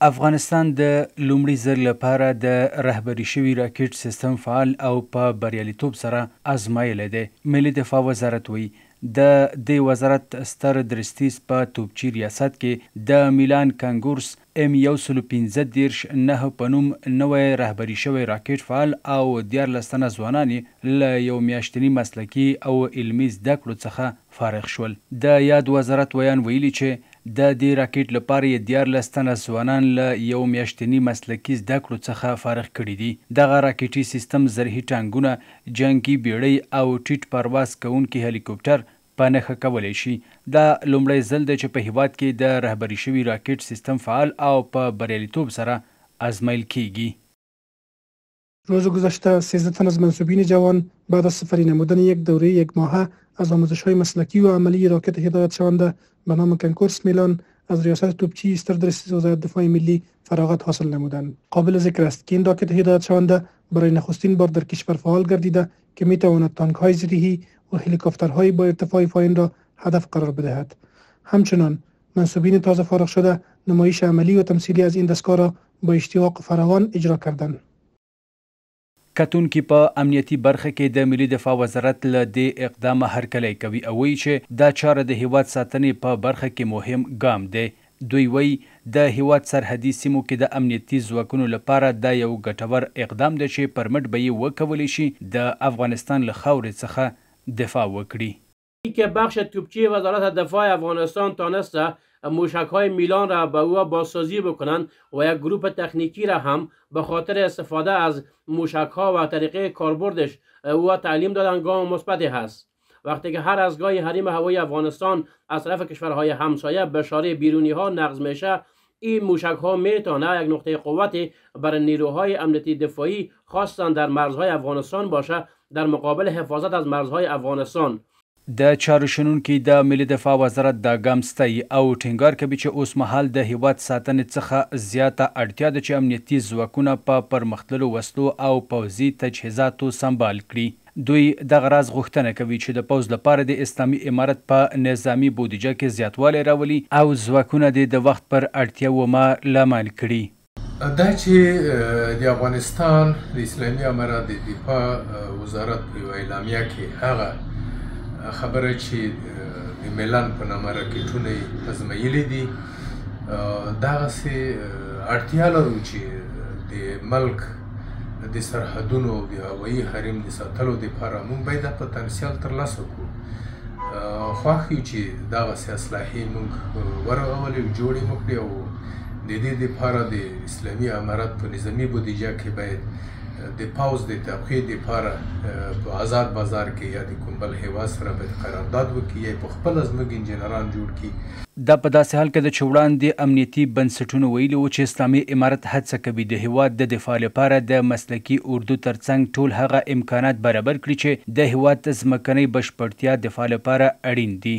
افغانستان د لومړي ځل لپاره د رهبري شوي راکټ سیستم فعال او په بریالیتوب سره ازمایلی دی. ملي دفاع وزارت وایي د دې وزارت ستر درستیز په توپچي ریاست کې د میلان کانګورس M115 په نوم نوی رهبري شوی راکټ فعال او 14 تنه ځوانان له یو میاشتني مسلکي او علمي زده کړو څخه فارغ شول. د یاد وزارت ویان ویلي چې د دې راکټ لپاره یې 14 تنه ځوانان له یو میاشتني مسلکي زده کړو څخه فارغ کړي دي. دغه راکټي سیستم زرهي ټانکونه، جنګي بیړۍ او ټیټ پرواز کوونکي هلیکوپټر په نښه کولی شي. دا لومړی ځل دی چې په هیواد کې د رهبري شوي راکټ سیستم فعال او په بریالیتوب سره آزمایل کیږي. روز گذشته 13 تن از منصوبین جوان بعد از سفری نمودن یک دوره 1 ماهه از آموزش‌های مسلکی و عملی راکت هدایت شونده به نام کنکورس میلان از ریاست توپچی استردرستیز وزارت دفاع ملی فراغت حاصل نمودند. قابل ذکر است که این راکت هدایت شونده برای نخستین بار در کشور فعال گردیده که میتواند تانک‌های زرهی و هلیکوپترهای با ارتفاع پایین را هدف قرار بدهد. همچنان منصوبین تازه فارغ شده نمایش عملی و تمثیلی از این دستگاه را با اشتیاق فراوان اجرا کردند. کتونکي په امنیتي برخه کې د ملي دفاع وزارت له دې اقدامه هرکلی کوي او وایي چې دا چاره د هیواد ساتنې په برخه کې مهم ګام دی. دوی وایي د هیواد سرحدي سیمو کې د امنیتي ځواکونو لپاره دا یو ګټور اقدام دی چې پر مټ به یې وکولی شي د افغانستان له خاورې څخه دفاع وکړي. که بخش توپچی وزارت دفاع افغانستان تانسته موشک‌های میلان را به او بازسازی بکنند و یک گروه تکنیکی را هم به خاطر استفاده از موشک‌ها و طریقه کاربردش او تعلیم دادن، گام مثبتی هست. وقتی که هر از گاهی حریم هوایی افغانستان از طرف کشورهای همسایه به اشاره بیرونی‌ها نقض میشه، این موشک‌ها میتونه یک نقطه قوتی برای نیروهای امنیتی دفاعی خاصتا در مرزهای افغانستان باشه در مقابل حفاظت از مرزهای افغانستان. د چارو شنونکي د ملي دفاع وزارت دا ګام ستایي او ټینګار کوي چې اوس مهال د هیواد ساتنې څخه زیاته اړتیا ده چې امنیتي ځواکونه په پرمختللو وسلو او پوځي تجهیزاتو سمبال کړي. دوی دغه راز غوښتنه کوي چې د پوځ لپاره د اسلامي امارت په نظامي بودیجه کې زیاتوالی راولي او ځواکونه د وخت پر اړتیاوو لامل کړي. دا چې د افغانستان د اسلامي امارت د دفاع وزارت په یوه اعلامیه کې هغه خبره چې د میلان په نامه راکټونه یې ازمایلي دي، دغسې اړتیا لرو چې د ملک د سرحدونو او د هوایي حریم د ساتلو دپاره موږ باید دا پتانسیال ترلاسه کړو. خوښ یو چې دغسې اصلاحې موږ ورغولې او جوړې مو کړې او د دې دپاره د اسلامي امارت په نظامي بودیجه کې باید د پوځ د تبخیر دپاره په آزاد بازار کې یا د کوم بل هیواد سره باید قرارداد وکړي یا په خپله زموږ انجینران جوړ کړي. دا په داسې حال کې ده چې وړاندې امنیتي بنسټونو ویلي وو چې اسلامي امارت هڅه کوي د هیواد د دفاع لپاره د مسلکي اردو ترڅنګ ټول هغه امکانات برابر کړي چې د هیواد ځمکنۍ بشپړتیا دفاع لپاره اړین دي.